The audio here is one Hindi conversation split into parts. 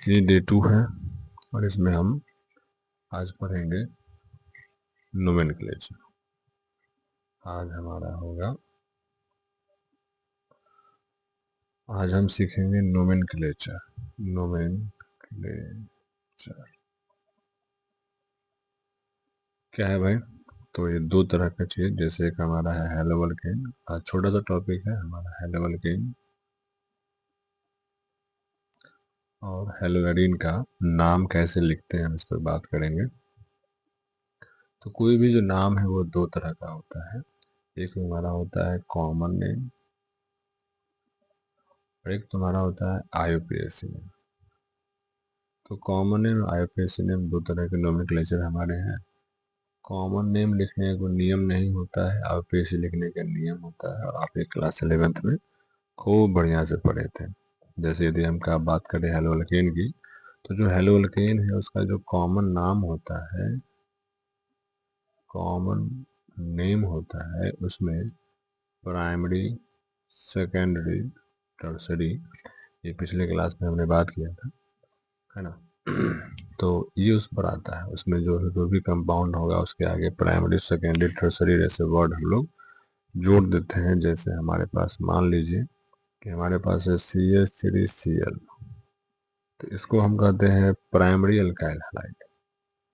ये डे 2 है और इसमें हम आज पढ़ेंगे नोमेनक्लेचर। आज हमारा होगा, आज हम सीखेंगे नोमेनक्लेचर। नोमेनक्लेचर क्या है भाई? तो ये दो तरह का चीज, जैसे एक हमारा है हेलोवल्केन। आज छोटा सा टॉपिक है हमारा हेलोवल्केन और हेलोएरिन का नाम कैसे लिखते हैं, हम इस पर बात करेंगे। तो कोई भी जो नाम है वो दो तरह का होता है। एक हमारा होता है कॉमन नेम और एक तुम्हारा होता है आईयूपीएसी नेम। तो कॉमन नेम और आईयूपीएसी नेम दो तरह के नोमेनक्लेचर हमारे हैं। कॉमन नेम लिखने का कोई नियम नहीं होता है, आईयूपीएसी लिखने का नियम होता है, और आप एक क्लास 11th में खूब बढ़िया से पढ़े थे। जैसे यदि हम क्या बात करें हेलोअल्केन की, तो जो हेलोअल्केन है उसका जो कॉमन नाम होता है, कॉमन नेम होता है, उसमें प्राइमरी, सेकेंडरी, टर्सरी, ये पिछले क्लास में हमने बात किया था, है ना। तो ये उस पर आता है, उसमें जो भी कंपाउंड होगा उसके आगे प्राइमरी, सेकेंडरी, टर्सरी जैसे वर्ड हम लोग जोड़ देते हैं। जैसे हमारे पास मान लीजिए कि हमारे पास है CH3Cl, तो इसको हम कहते हैं primary alkyl halide.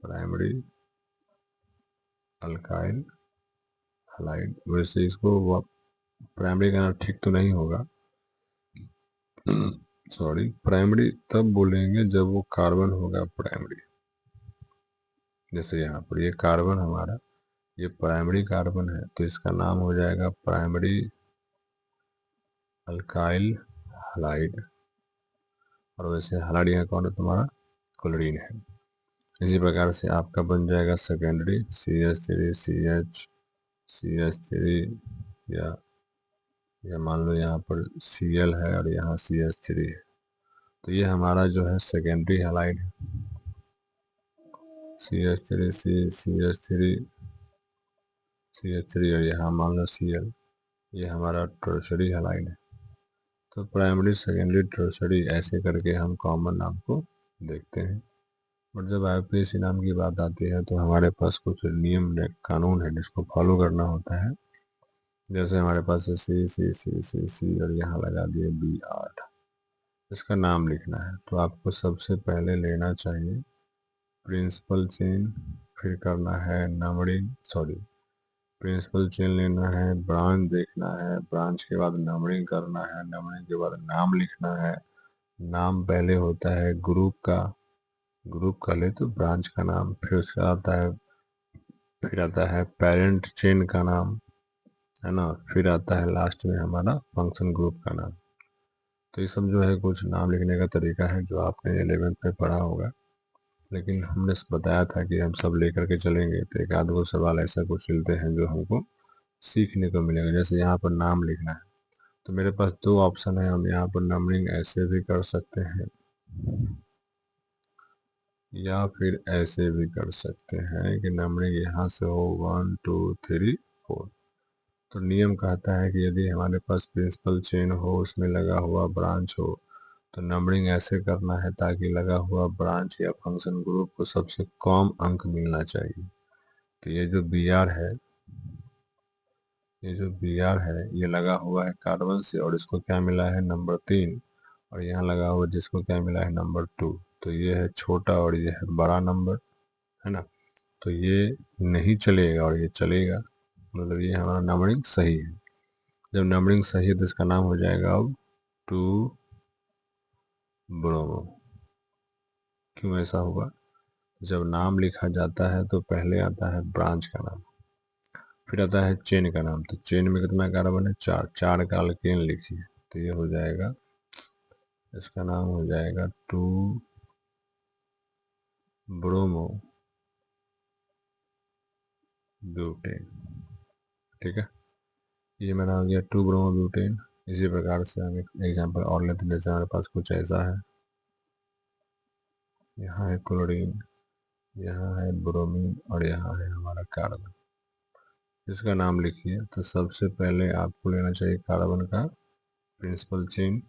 Primary alkyl halide. वैसे इसको प्राइमरी का नाम ठीक तो नहीं होगा, सॉरी, प्राइमरी तब बोलेंगे जब वो कार्बन होगा प्राइमरी। जैसे यहाँ पर ये कार्बन हमारा, ये प्राइमरी कार्बन है, तो इसका नाम हो जाएगा प्राइमरी अल्काइल हैलाइड। और वैसे हैलाइड यहाँ कौन है तुम्हारा? क्लोरीन है। इसी प्रकार से आपका बन जाएगा सेकेंडरी CH3 या मान लो यहाँ पर Cl है और यहाँ CH3 है, तो ये हमारा जो है सेकेंडरी हैलाइड है। CH3 और यहाँ मान लो Cl, ये हमारा टर्शरी हैलाइड है। तो प्राइमरी, सेकेंडरी, टर्शरी ऐसे करके हम कॉमन नाम को देखते हैं। बट जब आईयूपीएसी नाम की बात आती है तो हमारे पास कुछ नियम कानून है जिसको फॉलो करना होता है। जैसे हमारे पास है C और यहाँ लगा दिए B8, इसका नाम लिखना है। तो आपको सबसे पहले लेना चाहिए प्रिंसिपल चेन, फिर करना है नंबरिंग, सॉरी, प्रिंसिपल चेन लेना है, ब्रांच देखना है, ब्रांच के बाद नंबरिंग करना है, नंबरिंग के बाद नाम लिखना है। नाम पहले होता है ग्रुप का, ग्रुप का ले तो ब्रांच का नाम, फिर उसका फिर आता है पेरेंट चेन का नाम, है ना, फिर आता है लास्ट में हमारा फंक्शन ग्रुप का नाम। तो ये सब जो है कुछ नाम लिखने का तरीका है जो आपने 11th में पढ़ा होगा, लेकिन हमने बताया था कि हम सब लेकर के चलेंगे तो एक आध गो सवाल ऐसा कुछ मिलते हैं जो हमको सीखने को मिलेगा। जैसे यहाँ पर नाम लिखना है, तो मेरे पास दो ऑप्शन है, हम यहाँ पर नंबरिंग ऐसे भी कर सकते हैं या फिर ऐसे भी कर सकते हैं कि नंबरिंग यहाँ से हो 1 2 3 4। तो नियम कहता है कि यदि हमारे पास प्रिंसिपल चेन हो, उसमें लगा हुआ ब्रांच हो, तो नंबरिंग ऐसे करना है ताकि लगा हुआ ब्रांच या फंक्शन ग्रुप को सबसे कम अंक मिलना चाहिए। तो ये जो BR है, ये जो BR है ये लगा हुआ है कार्बन से, और इसको क्या मिला है? नंबर 3। और यहाँ लगा हुआ जिसको क्या मिला है? नंबर 2। तो ये है छोटा और ये है बड़ा नंबर, है ना। तो ये नहीं चलेगा और ये चलेगा, मतलब ये हमारा नंबरिंग सही है। जब नंबरिंग सही है तो इसका नाम हो जाएगा अब 2 ब्रोमो। क्यों ऐसा हुआ? जब नाम लिखा जाता है तो पहले आता है ब्रांच का नाम, फिर आता है चेन का नाम। तो चेन में कितना कार्बन है? 4, 4 का अल्केन लिखिए, तो ये हो जाएगा, इसका नाम हो जाएगा 2 ब्रोमो ब्यूटेन। ठीक है, ये मेरा हो गया 2 ब्रोमो ब्यूटेन। इसी प्रकार से हम एक एग्जांपल और लेते हैं। जैसे हमारे पास कुछ ऐसा है, यहाँ है क्लोरीन, यहाँ है ब्रोमीन और यहाँ है हमारा कार्बन। इसका नाम लिखिए। तो सबसे पहले आपको लेना चाहिए कार्बन का प्रिंसिपल चेन।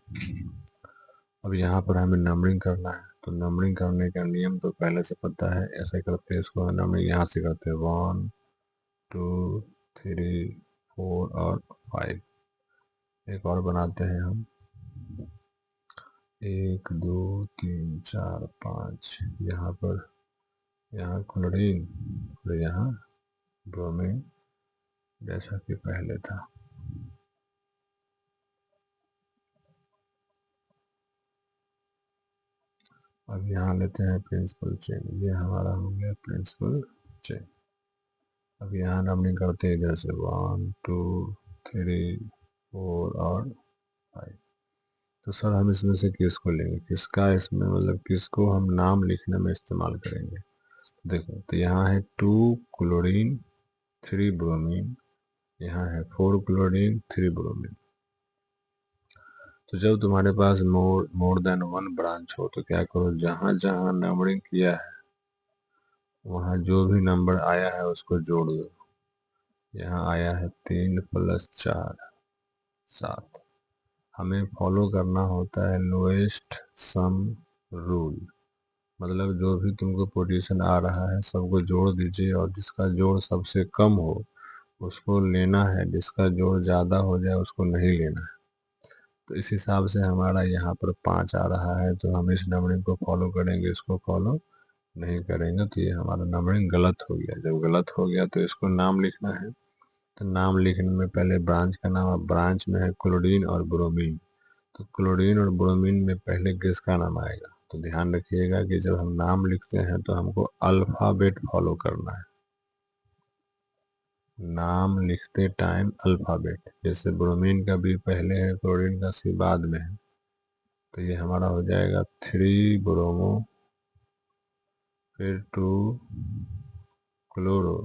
अब यहाँ पर हमें नंबरिंग करना है, तो नंबरिंग करने का नियम तो पहले से पता है, ऐसे करते हैं इसको नंबरिंग यहाँ से करते हैं 1 2 3 4 और 5। एक और बनाते हैं हम 1 2 3 4 5, यहाँ पर यहाँ क्लोरीन और यहाँ ब्रोमीन जैसा कि पहले था। अब यहाँ लेते हैं प्रिंसिपल चेन, ये हमारा हो गया प्रिंसिपल चेन। अब यहाँ नंबरिंग करते हैं इधर से 1 2 3 4 और 5। तो सर हम इसमें से किसको लेंगे, किसका इसमें मतलब किसको हम नाम लिखने में इस्तेमाल करेंगे। देखो तो यहाँ है 2 क्लोरीन 3 ब्रोमीन, यहाँ है 4 क्लोरीन 3 ब्रोमीन। तो जब तुम्हारे पास मोर देन 1 ब्रांच हो तो क्या करो, जहां जहां नंबरिंग किया है वहां जो भी नंबर आया है उसको जोड़ दो। यहाँ आया है 3 + 4 7। हमें फॉलो करना होता है लोएस्ट सम रूल, मतलब जो भी तुमको पोजीशन आ रहा है सबको जोड़ दीजिए और जिसका जोड़ सबसे कम हो उसको लेना है, जिसका जोड़ ज़्यादा हो जाए उसको नहीं लेना है। तो इस हिसाब से हमारा यहाँ पर 5 आ रहा है तो हम इस नंबरिंग को फॉलो करेंगे, इसको फॉलो नहीं करेंगे तो ये हमारा नंबरिंग गलत हो गया। जब गलत हो गया तो इसको नाम लिखना है, तो नाम लिखने में पहले ब्रांच का नाम, अब ब्रांच में है क्लोरीन और ब्रोमीन, तो क्लोरीन और ब्रोमीन में पहले किसका नाम आएगा। तो ध्यान रखिएगा कि जब हम नाम लिखते हैं तो हमको अल्फ़ाबेट फॉलो करना है, नाम लिखते टाइम अल्फ़ाबेट। जैसे ब्रोमीन का बी पहले है, क्लोरीन का सी बाद में है, तो ये हमारा हो जाएगा 3 ब्रोमो, फिर 2 क्लोरो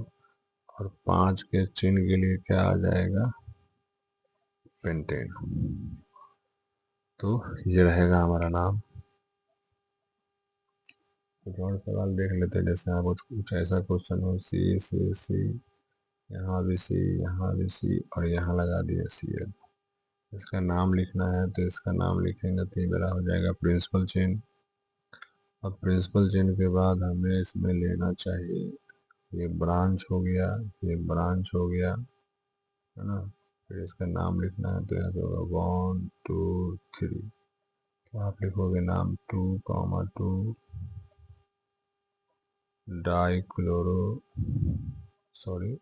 और 5 के चिन्ह के लिए क्या आ जाएगा, पेंटेन। तो ये रहेगा हमारा नाम। कुछ और सवाल देख लेते हैं, जैसे आप कुछ ऐसा क्वेश्चन हो सी सी सी, यहाँ भी सी, यहाँ भी सी और यहाँ लगा दिया Cl। इसका नाम लिखना है तो इसका नाम लिखेंगे तो ये मेरा हो जाएगा प्रिंसिपल चेन। अब प्रिंसिपल चेन के बाद हमें इसमें लेना चाहिए, ये ब्रांच हो गया, ये ब्रांच हो गया, है ना। फिर इसका नाम लिखना है तो यहाँ से होगा 1 2 3, तो आप लिखोगे नाम 2, डाई क्लोरो, सॉरी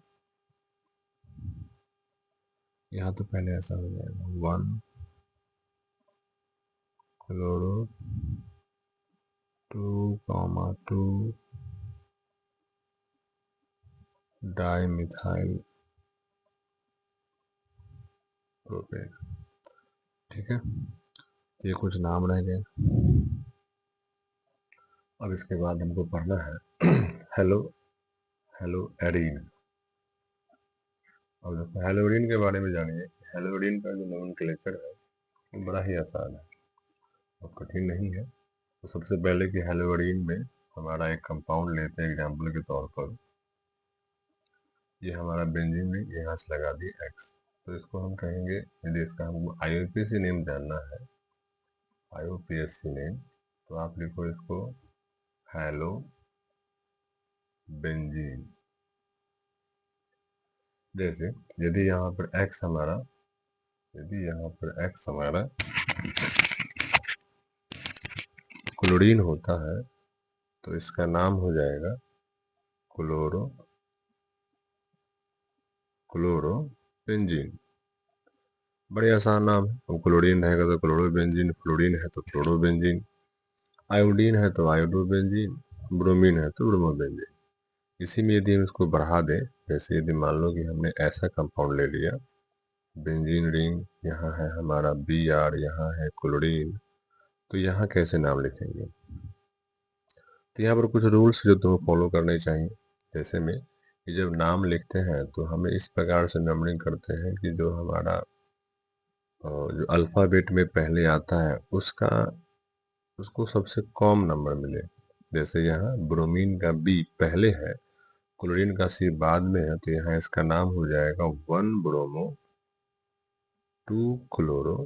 यहाँ तो पहले ऐसा हो जाएगा 1 क्लोरो 2, डाई मिथाइल प्रोपेन। ठीक है, तो ये कुछ नाम रह गए। अब इसके बाद हमको पढ़ना है हेलो हेलो एरीन। अब देखो हेलोडीन के बारे में जानिए। हेलोडीन का जो नोमेनक्लेचर है वो बड़ा ही आसान है और कठिन नहीं है। तो सबसे पहले कि हेलोडीन में हमारा एक कंपाउंड लेते हैं एग्जाम्पल के तौर पर, ये हमारा बेंजीन में यहाँ से लगा दी एक्स, तो इसको हम कहेंगे, यदि इसका हमको IUPAC नेम जानना है, IUPAC नेम, तो आप लिखो इसको हेलो बेंजीन। जैसे यदि यहाँ पर एक्स हमारा, यदि यहाँ पर एक्स हमारा क्लोरीन होता है तो इसका नाम हो जाएगा क्लोरो क्लोरोबेंजीन। बड़े आसान नाम है। अब क्लोरीन रहेगा तो क्लोरोबेंजीन, फ्लोरीन है तो फ्लोरोबेंजीन, आयोडीन है तो आयोडोबेंजीन, ब्रोमीन है तो ब्रोमोबेंजीन। इसी में यदि हम इसको बढ़ा दें, जैसे यदि मान लो कि हमने ऐसा कंपाउंड ले लिया बेंजीन रिंग, यहाँ है हमारा Br, यहाँ है क्लोरीन, तो यहाँ कैसे नाम लिखेंगे। तो यहाँ पर कुछ रूल्स जो तुम्हें फॉलो करने चाहिए। जैसे में कि जब नाम लिखते हैं तो हमें इस प्रकार से नंबरिंग करते हैं कि जो हमारा जो अल्फ़ाबेट में पहले आता है उसको सबसे कम नंबर मिले। जैसे यहाँ ब्रोमीन का बी पहले है, क्लोरीन का सी बाद में है, तो यहाँ इसका नाम हो जाएगा 1 ब्रोमो 2 क्लोरो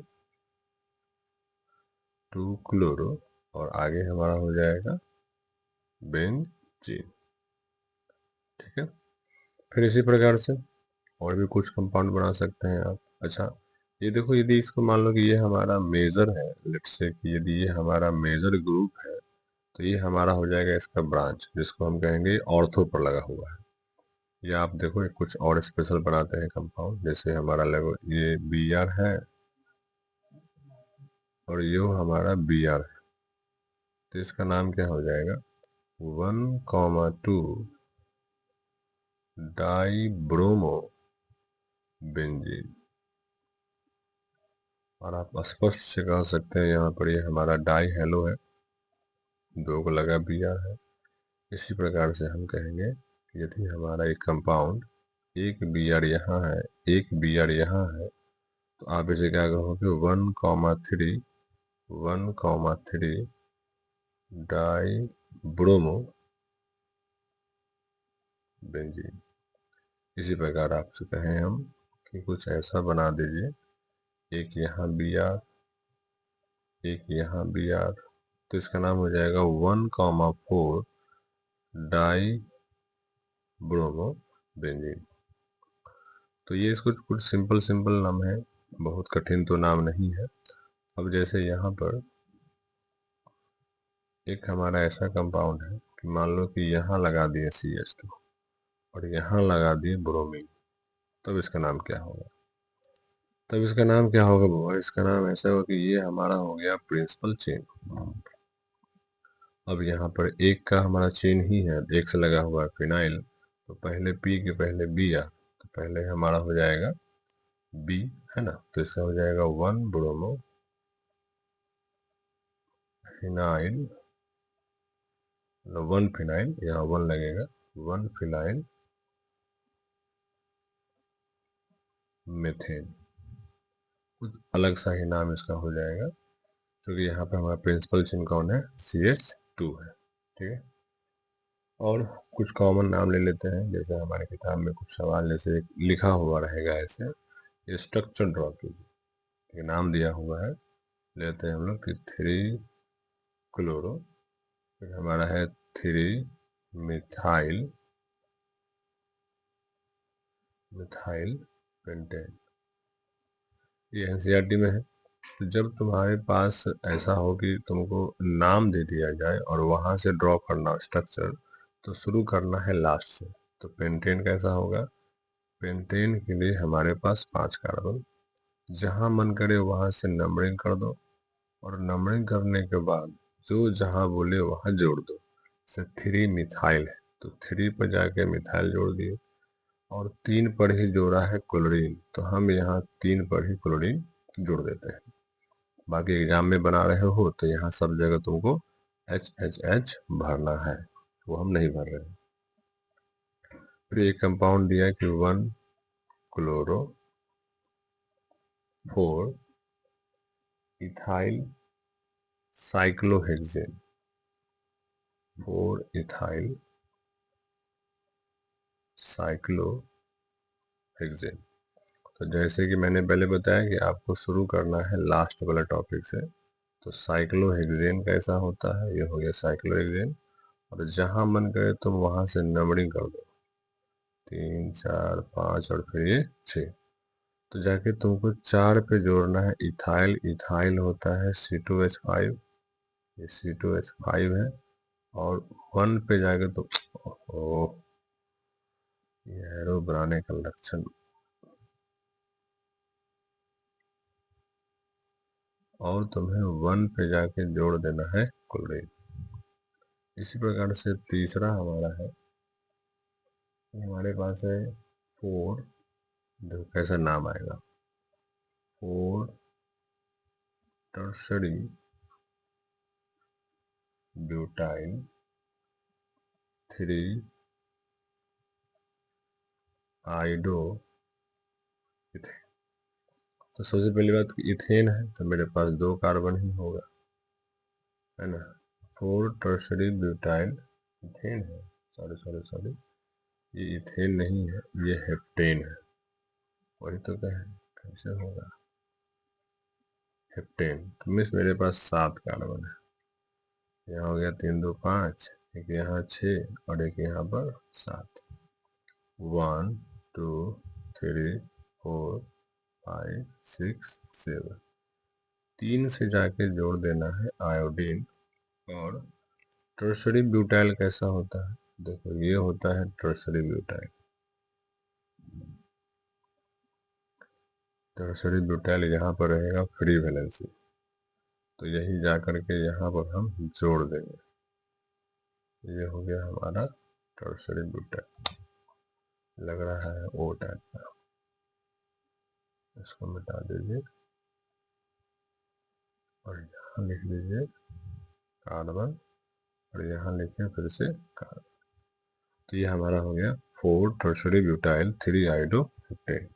और आगे हमारा हो जाएगा बेंजीन। ठीक है, फिर इसी प्रकार से और भी कुछ कंपाउंड बना सकते हैं आप। अच्छा, ये देखो, यदि इसको मान लो कि ये हमारा मेजर है, लेट्स से कि यदि ये हमारा मेजर ग्रुप है, तो ये हमारा हो जाएगा इसका ब्रांच, जिसको हम कहेंगे ऑर्थो पर लगा हुआ है। या आप देखो ये कुछ और स्पेशल बनाते हैं कंपाउंड, जैसे हमारा लगो ये बी आर है और ये हमारा बी आर है, तो इसका नाम क्या हो जाएगा, 1,2 डाई ब्रोमो बेंजीन। और आप स्पष्ट से कह सकते हैं यहाँ पर ये हमारा डाई हेलो है, दो को लगा बी आर है। इसी प्रकार से हम कहेंगे कि यदि हमारा एक कंपाउंड एक बी आर यहाँ है, एक बी आर यहाँ है, तो आप इसे क्या कहोगे, 1,3 डाई ब्रोमो बेंजीन। इसी प्रकार आपसे कहें हम कि कुछ ऐसा बना दीजिए, एक यहाँ बी आर, एक यहाँ बी आर, तो इसका नाम हो जाएगा 1,4 डाई ब्रोमो बेंजीन। तो ये इसको कुछ सिंपल सिंपल नाम है, बहुत कठिन तो नाम नहीं है। अब जैसे यहाँ पर एक हमारा ऐसा कंपाउंड है कि मान लो कि यहाँ लगा दिए CH2 और यहाँ लगा दिए ब्रोमीन, तब इसका नाम क्या होगा, तब इसका नाम क्या होगा बाबा, इसका नाम ऐसा होगा कि ये हमारा हो गया प्रिंसिपल चेन। अब यहाँ पर एक का हमारा चेन ही है, एक से लगा हुआ है फिनाइल, तो पहले पी के पहले बी आ, तो पहले हमारा हो जाएगा बी, है ना, तो इसका हो जाएगा 1 ब्रोमो फिनाइल, 1 फिनाइल, यहाँ 1 लगेगा, 1 फिनाइल मेथेन। कुछ अलग सा ही नाम इसका हो जाएगा, क्योंकि यहाँ पे हमारा प्रिंसिपल चिन्ह कौन है, CH2 है। ठीक है, और कुछ कॉमन नाम ले लेते हैं, जैसे हमारे किताब में कुछ सवाल जैसे लिखा हुआ रहेगा ऐसे, ये स्ट्रक्चर ड्रॉ कीजिए, नाम दिया हुआ है, लेते हैं हम लोग कि 3 क्लोरो, फिर हमारा है 3 मिथाइल पेंटेन। ये NCERT में है। तो जब तुम्हारे पास ऐसा हो कि तुमको नाम दे दिया जाए और वहां से ड्रॉ करना स्ट्रक्चर, तो शुरू करना है लास्ट से। तो पेंटेन कैसा होगा, पेंटेन के लिए हमारे पास 5 कार्बन, जहां मन करे वहां से नंबरिंग कर दो, और नंबरिंग करने के बाद जो जहां बोले वहां जोड़ दो। जैसे 3 मिथाइल है, तो 3 पर जाके मिथाइल जोड़ दिए, और 3 पर ही जोड़ा है क्लोरीन, तो हम यहाँ 3 पर ही क्लोरीन जोड़ देते हैं। बाकी एग्जाम में बना रहे हो तो यहाँ सब जगह तुमको HHH भरना है, वो हम नहीं भर रहे हैं। फिर एक कंपाउंड दिया कि 1 chloro 4 ethyl cyclohexane, 4 ethyl cyclohexane. तो जैसे कि मैंने पहले बताया कि आपको शुरू करना है लास्ट वाला टॉपिक से, तो साइक्लोहेक्सेन कैसा होता है, ये हो गया साइक्लोहेक्सेन, और जहां मन करे तुम वहां से नंबरिंग कर दो, 3 4 5 और फिर ये 6, तो जाके तुमको 4 पे जोड़ना है इथाइल, इथाइल होता है C2H5, ये C2H5 है, और 1 पे जाके तो ये एरो बनाने का लक्षण, और तुम्हें 1 पे जाके जोड़ देना है क्लोरीन। इसी प्रकार से तीसरा हमारा है, हमारे पास है 4, देखो कैसा नाम आएगा, 4 टर्सरी ब्यूटाइल 3 आइडो इथेन। तो सबसे पहली बात कि इथेन है, तो मेरे पास 2 कार्बन ही होगा, है ना, 4 टर्सरी ब्यूटाइल इथेन है, सॉरी सॉरी सॉरी, ये इथेन नहीं है, ये हेप्टेन है, वही तो कहे, कैसे होगा हेप्टेन। तो मिस मेरे पास 7 कार्बन है, यहाँ हो गया 3 2 5, एक यहाँ 6 और एक यहाँ पर 7। 1 2 3 4 5 6 7, 3 से जाके जोड़ देना है आयोडीन। और टर्शरी ब्यूटाइल कैसा होता है, देखो ये होता है टर्शरी ब्यूटाइल। टर्शरी ब्यूटाइल यहाँ पर रहेगा फ्री वैलेंसी, तो यही जा करके यहाँ पर हम जोड़ देंगे। ये हो गया हमारा टर्शरी ब्यूटाइल, लग रहा है ओ टाइप का, इसको मिटा दीजिए और यहाँ लिख लीजिए कार्बन और यहाँ लिखे फिर से कार्बन। तो ये हमारा हो गया 4 टर्शरी ब्यूटाइल 3 आयोडो-15।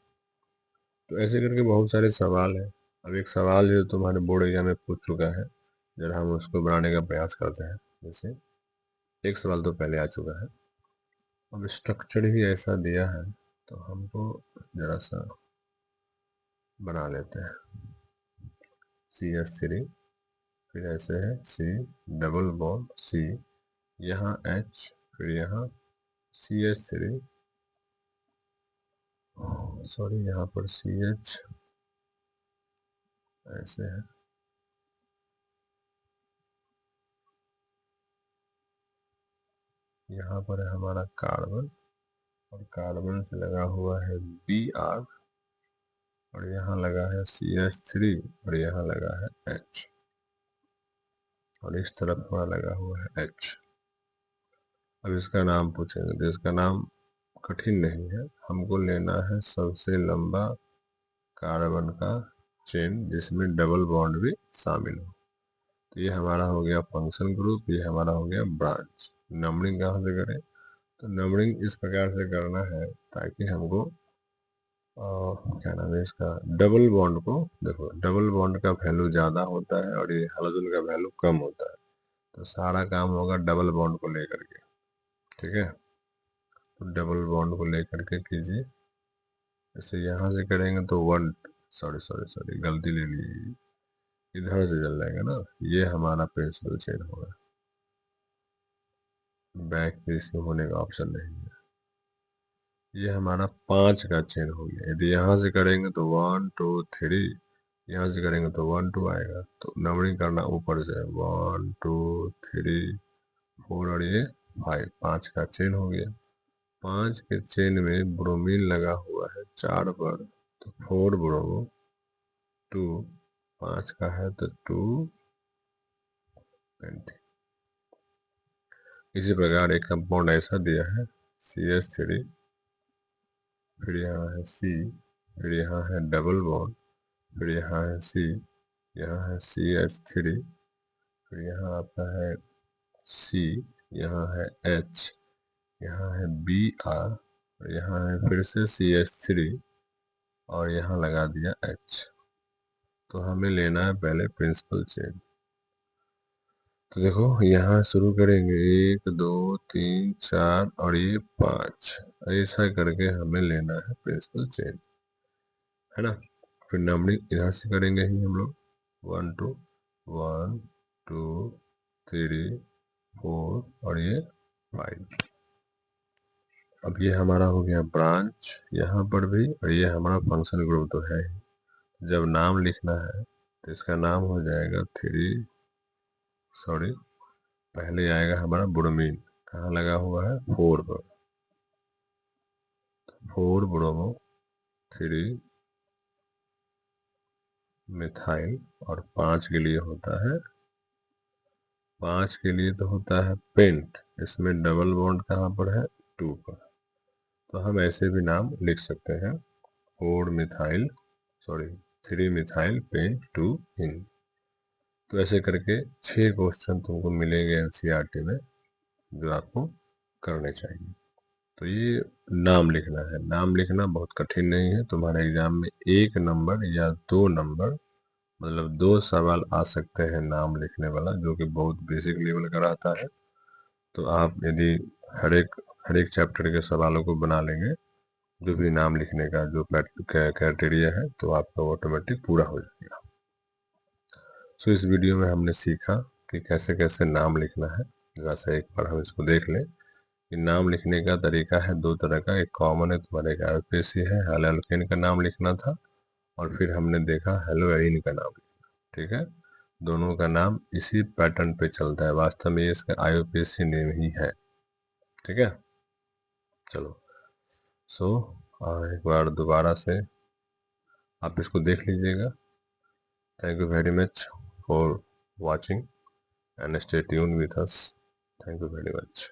तो ऐसे करके बहुत सारे सवाल हैं। अब एक सवाल जो तुम्हारे बोर्ड एग्जाम में पूछ चुका है, जरा हम उसको बनाने का प्रयास करते हैं। जैसे एक सवाल तो पहले आ चुका है, अब स्ट्रक्चर ही ऐसा दिया है तो हमको जरा सा बना लेते हैं। CH3, फिर ऐसे है C डबल बॉन्ड C, यहाँ H, फिर यहाँ CH3, सॉरी यहाँ पर CH ऐसे है, यहाँ पर है हमारा कार्बन और कार्बन से लगा हुआ है Br और यहाँ लगा है CH3 और यहाँ लगा है H और इस तरफ हमारा लगा हुआ है H। अब इसका नाम पूछेंगे तो इसका नाम कठिन नहीं है, हमको लेना है सबसे लंबा कार्बन का चेन जिसमें डबल बॉन्ड भी शामिल हो। तो ये हमारा हो गया फंक्शन ग्रुप, ये हमारा हो गया ब्रांच। नंबरिंग कहाँ से करें, तो नंबरिंग इस प्रकार से करना है ताकि हमको क्या नाम है इसका, डबल बॉन्ड को, देखो डबल बॉन्ड का वैल्यू ज़्यादा होता है और ये हाइड्रोजन का वैल्यू कम होता है, तो सारा काम होगा डबल बॉन्ड को लेकर के। ठीक है, तो डबल बॉन्ड को लेकर के कीजिए। जैसे यहाँ से करेंगे तो सॉरी गलती ले ली, इधर से चल जाएगा ना, ये हमारा प्रिंसिपल चेन होगा, बैक पे इसमें होने का ऑप्शन नहीं है। ये हमारा 5 का चेन हो गया। यदि यहाँ से करेंगे तो 1 2 3, यहाँ से करेंगे तो 1 2 आएगा, तो नंबरिंग करना ऊपर से 1 2 3 4 और ये 5, 5 का चेन हो गया। 5 के चेन में ब्रोमीन लगा हुआ है 4 पर, तो 4 ब्रोमो 2, 5 का है तो 2 पेंटी। इसी प्रकार एक कंपाउंड ऐसा दिया है CH3, फिर यहाँ है C, फिर यहाँ है डबल बॉन्ड, फिर यहाँ है C, यहाँ है CH3, फिर यहाँ आता है C, यहाँ है H, यहाँ है Br, यहाँ है फिर से CH3 और यहाँ लगा दिया H। तो हमें लेना है पहले प्रिंसिपल चेन। तो देखो यहाँ शुरू करेंगे 1 2 3 4 और ये 5, ऐसा करके हमें लेना है प्रिंसिपल चेन, है ना। फिर नंबरिंग इधर से करेंगे ही हम लोग 1 2 1 2 3 4 और ये 5। अब ये हमारा हो गया ब्रांच यहाँ पर भी, और ये हमारा फंक्शन ग्रुप तो है ही। जब नाम लिखना है तो इसका नाम हो जाएगा पहले आएगा हमारा ब्रोमीन, कहाँ लगा हुआ है 4 पर, 4 ब्रोमो 3 मिथाइल, और 5 के लिए होता है, 5 के लिए तो होता है पेंट, इसमें डबल बॉन्ड कहाँ पर है 2 पर, तो हम ऐसे भी नाम लिख सकते हैं 3 मिथाइल पेंट 2 इन। तो ऐसे करके 6 क्वेश्चन तुमको मिलेंगे एनसीईआरटी में जो आपको करने चाहिए। तो ये नाम लिखना है, नाम लिखना बहुत कठिन नहीं है, तुम्हारे एग्जाम में 1 नंबर या 2 नंबर, मतलब 2 सवाल आ सकते हैं नाम लिखने वाला, जो कि बहुत बेसिक लेवल का रहता है। तो आप यदि हर एक चैप्टर के सवालों को बना लेंगे, जो भी नाम लिखने का जो क्राइटेरिया है, तो आपका ऑटोमेटिक पूरा हो जाएगा। सो इस वीडियो में हमने सीखा कि कैसे कैसे नाम लिखना है। जरा सा एक बार हम इसको देख लें कि नाम लिखने का तरीका है दो तरह का। एक कॉमन है, तुम्हारे एक आईयूपीएसी है, हेलो एल्केन का नाम लिखना था, और फिर हमने देखा हेलो एरीन का नाम लिखना। ठीक है, दोनों का नाम इसी पैटर्न पे चलता है, वास्तव में ये इसका आईयूपीएसी नेम ही है। ठीक है, चलो सो एक बार दोबारा से आप इसको देख लीजिएगा। Thank you very much for watching and stay tune with us. Thank you very much.